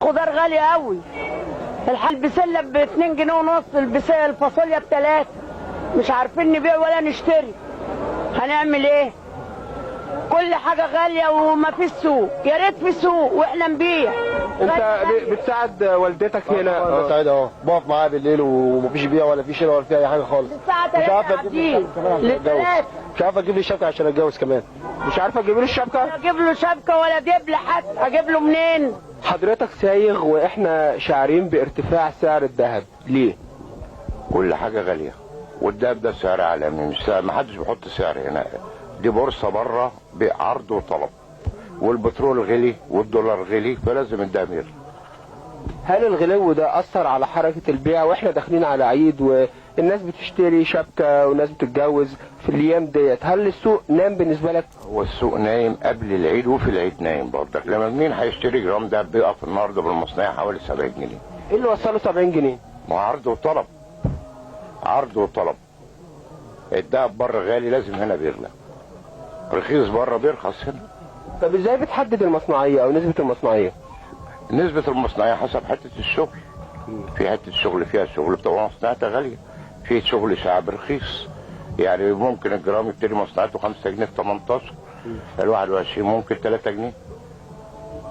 الخضار غالي قوي. البسله ب2 جنيه ونص، الفاصوليا ب3. مش عارفين نبيع ولا نشتري. هنعمل ايه؟ كل حاجه غاليه وما فيش سوق. يا ريت في سوق واحنا نبيع. انت بتساعد والدتك هنا؟ انا بساعدها اهو، بقف معاها بالليل ومفيش بيع ولا في شراء ولا في اي حاجه خالص. الساعه 3 قاعدين للثلاث. مش عارفه اجيب لي شبكه عشان اتجوز كمان. مش عارفه اجيب له الشبكه؟ اجيب له شبكه ولا دبل حتى، اجيب له منين؟ حضرتك سايغ واحنا شاعرين بارتفاع سعر الذهب، ليه؟ كل حاجه غاليه، والدهب ده سعر عالمي، مش سعر، ما حدش بيحط سعر هنا. دي بورصه بره بعرض وطلب، والبترول غلي والدولار غلي، فلازم الدهب يغلي. هل الغلو ده اثر على حركه البيع واحنا داخلين على عيد والناس بتشتري شبكه والناس بتتجوز في الايام ديت؟ هل السوق نام بالنسبه لك؟ هو السوق نايم قبل العيد وفي العيد نايم برضك. لما مين هيشتري جرام دهب بيقف النهارده بالمصنعيه حوالي 70 جنيه. ايه اللي وصله 70 جنيه؟ ما عرض وطلب، عرض وطلب. الدهب بره غالي، لازم هنا بيغلى. رخيص بره بيرخص هنا. طب ازاي بتحدد المصنعيه او نسبه المصنعيه؟ نسبة المصنعية حسب حتة الشغل. في حتة الشغل فيها شغل بتبقى مصنعيتها غالية، في شغل شعب رخيص. يعني ممكن الجرام يبتدي مصنعيته 5 جنيه في 18، ال21 ممكن 3 جنيه.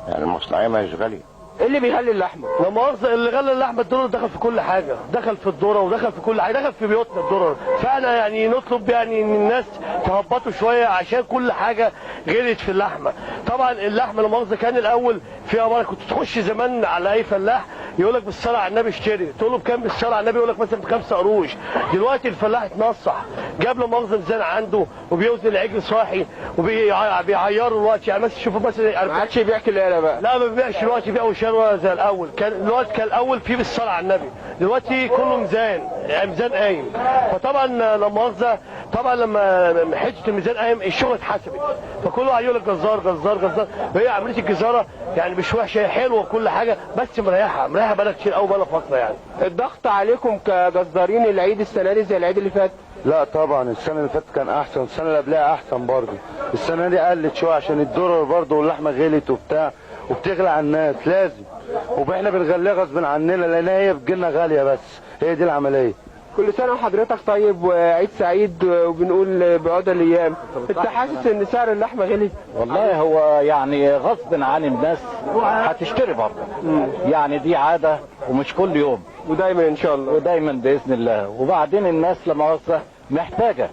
يعني المصنعية ما هيش غالية. ايه اللي بيغلي اللحمه؟ لا مؤاخذه، اللي غلى اللحمه الدولار دخل في كل حاجه، دخل في الذره ودخل في كل حاجه، دخل في بيوتنا الدولار. فاحنا يعني نطلب يعني ان الناس تهبطوا شويه عشان كل حاجه غلت في اللحمه. طبعا اللحمه لا مؤاخذه كان الاول فيها مرة، كنت تخش زمان على اي فلاح يقول لك بالصلاه على النبي اشتري، تقول له بكام بالصلاه على النبي يقول لك مثلا ب5 قروش. دلوقتي الفلاح اتنصح، جاب له مؤاخذه ميزان عنده وبيوزن العجل صاحي وبيعيروا دلوقتي. يعني مثلا شوفوا مثلا ما عادش يبيع كلاله بقى. لا ما بيبيعش دلوقتي، بيع وشروه زي الاول. دلوقتي كان الاول في بالصلاه على النبي، دلوقتي كله ميزان، يعني ميزان قايم. فطبعا لا مؤاخذه، طبعا لما حته الميزان قايم الشغل اتحسبت، فكله قاعد يقول لك جزار جزار جزار. وهي عمليه الجزاره يعني مش وحشه، هي حلوه وكل حاجه، بس مريحه بقالها كتير قوي، بقالها فتره. يعني الضغط عليكم كجزارين العيد السنه دي زي العيد اللي فات؟ لا طبعا، السنه اللي فاتت كان احسن، السنه اللي قبلها احسن برضه. السنه دي قلت شويه عشان الدولار برضه واللحمه غلت وبتاع، وبتغلى على الناس لازم، واحنا بنغليها غصب عننا لان هي بتجيلنا غاليه، بس هي دي العمليه. كل سنه وحضرتك طيب وعيد سعيد، وبنقول بعود الايام. انت حاسس ان سعر اللحمه غلي؟ والله هو يعني غصب عن الناس هتشتري برضه، يعني دي عاده ومش كل يوم، ودايما ان شاء الله، ودايما باذن الله. وبعدين الناس لما وصلت محتاجه،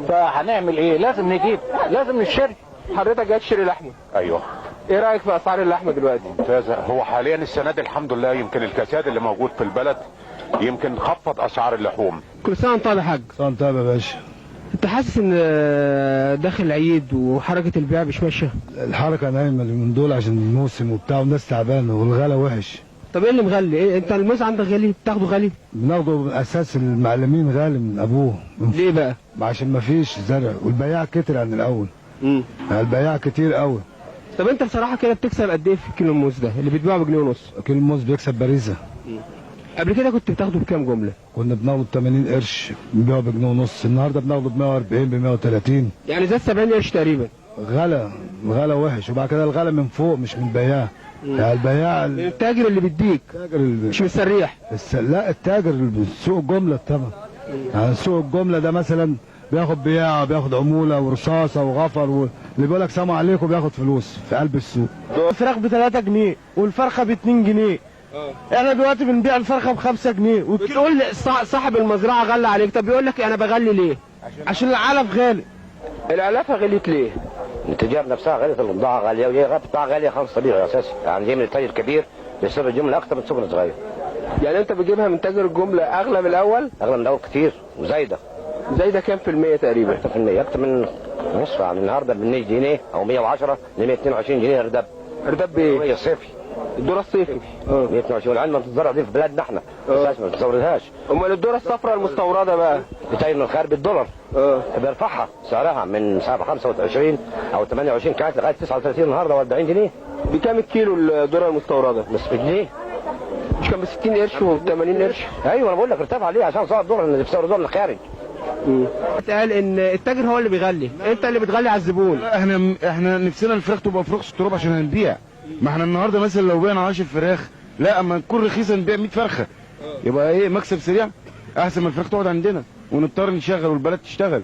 فهنعمل ايه؟ لازم نجيب، لازم نشتري. حضرتك جاي تشتري لحمه؟ ايوه. ايه رايك في اسعار اللحمه دلوقتي؟ ممتازه. هو حاليا السنه دي الحمد لله يمكن الكساد اللي موجود في البلد يمكن خفض اسعار اللحوم. كل سنه وانت طيب يا حاج. سنه وانت طيب يا باشا. انت حاسس ان داخل العيد وحركه البيع مش ماشيه؟ الحركه نايمه من دول عشان الموسم وبتاع، والناس تعبانه والغلا وحش. طب ايه اللي مغلي؟ إيه انت الموز عندك غالي؟ بتاخده غالي؟ بناخده من اساس المعلمين غالي من ابوه. ليه بقى؟ عشان ما فيش زرع والبياع كتر عن الاول. يعني البياع كتير قوي. طب انت بصراحه كده بتكسب قد ايه في كيلو الموز ده اللي بتبيعه بجنيه ونص؟ كيلو الموز بيكسب باريزه. قبل كده كنت بتاخده بكام جمله؟ كنا بناخده ب 80 قرش، بنبيعه بجنيه ونص. النهارده بناخده ب 140 ب 130. يعني زاد 70 قرش تقريبا. غلا وحش، وبعد كده الغلا من فوق مش من البياع. يعني البياع التاجر اللي بيديك، مش مستريح. لا التاجر سوق الجمله طبعا. يعني سوق الجمله ده مثلا بياخد بياعه، بياخد عموله ورصاصه وغفر، واللي بيقول لك سلام عليكم بياخد فلوس في قلب السوق. الفراخ ب 3 جنيه والفرخه ب 2 جنيه. احنا دلوقتي بنبيع الفرخه ب 5 جنيه. بتقول صاحب المزرعه غلى عليك، طب بيقول لك انا بغلي ليه؟ عشان العلف غالي. العلافه غليت ليه؟ التجار نفسها غاليه، البضاعه غاليه، وهي بضاعه غاليه خالص طبيعي اساسي، يعني جاي من التاجر الكبير بيصير الجمله اكتر من السوق الصغير. يعني انت بتجيبها من تاجر الجمله اغلى من الاول؟ اغلى من الاول كتير وزايده. زايده كام في المية تقريبا؟ اكتر في المية، اكتر من نصف. يعني النهارده ب 100 جنيه او 110 ل 122 جنيه ارداب. ارداب بايه؟ هي صيفي. الذره الصيفي. 122. العلم بتتزرع دي في بلادنا احنا، اساسا ما بتستوردهاش. امال الذره الصفراء المستورده بقى؟ بتاعي من الخارج بالدولار. بيرفعها سعرها من 25 او 28 كانت لغايه 39 النهارده و40 جنيه. بكام الكيلو الذره المستورده؟ بس بجنيه. مش كان ب 60 قرش و 80 قرش؟ ايوه انا بقول لك ارتفع ليه؟ عشان صار الدولار اللي بيستوردوها من الخارج. قال ان التاجر هو اللي بيغلي، انت اللي بتغلي على الزبون. احنا نفسنا الفراخ تبقى فراخ التراب عشان هنبيع، ما احنا النهارده مثلا لو بعنا 10 فراخ، لا اما نكون رخيصه نبيع 100 فرخه، يبقى ايه مكسب سريع احسن ما الفراخ تقعد عندنا ونضطر نشغل والبلد تشتغل،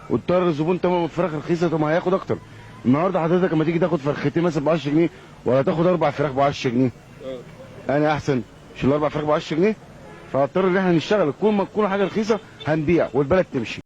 واضطر الزبون تمام الفراخ رخيصه طب ما هياخد اكتر. النهارده حضرتك لما تيجي تاخد فرختين مثلا ب 10 جنيه ولا تاخد 4 فراخ ب 10 جنيه، انا احسن مش ال4 فراخ ب 10 جنيه، فهضطر ان احنا نشتغل. كل ما تكون حاجه رخيصه هنبيع والبلد تمشي.